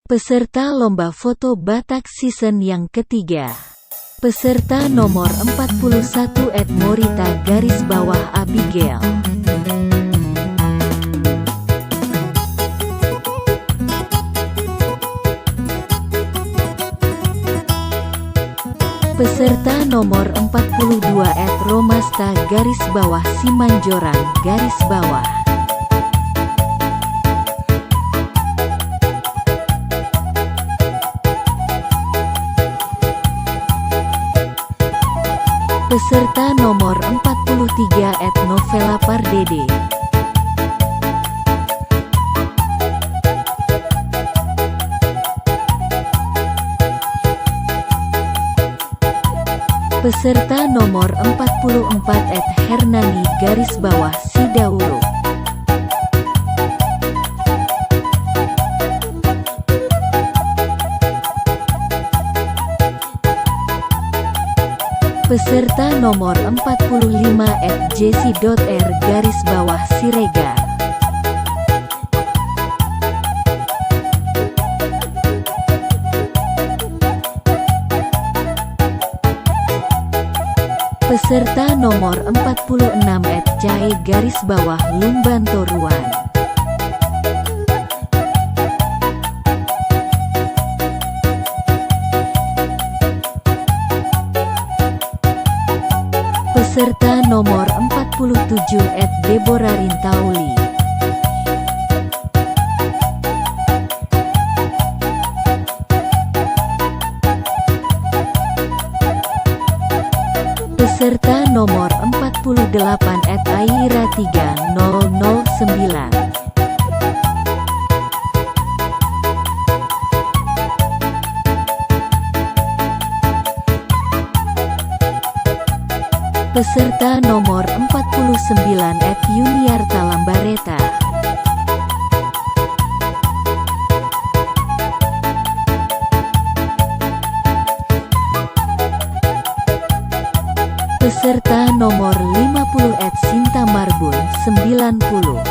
Peserta Lomba Foto Batak Season yang ketiga. Peserta nomor 41 @morita_Abigail. Peserta nomor 42 @romasta_Simanjorang_. Peserta nomor 43 @novelapardede. Peserta nomor 44 @hernani_sidauro. Peserta nomor 45 @jessy.r_siregar. Peserta nomor 46 @cae_lumbantoruan. Peserta nomor 47 @deborarintauli. Peserta nomor 48 @aira3009. Peserta nomor 49 @yuniartalambareta. Peserta nomor 50 @sintamarbun90.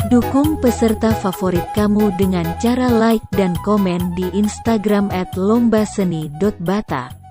Dukung peserta favorit kamu dengan cara like dan komen di Instagram @lombaseni.batak.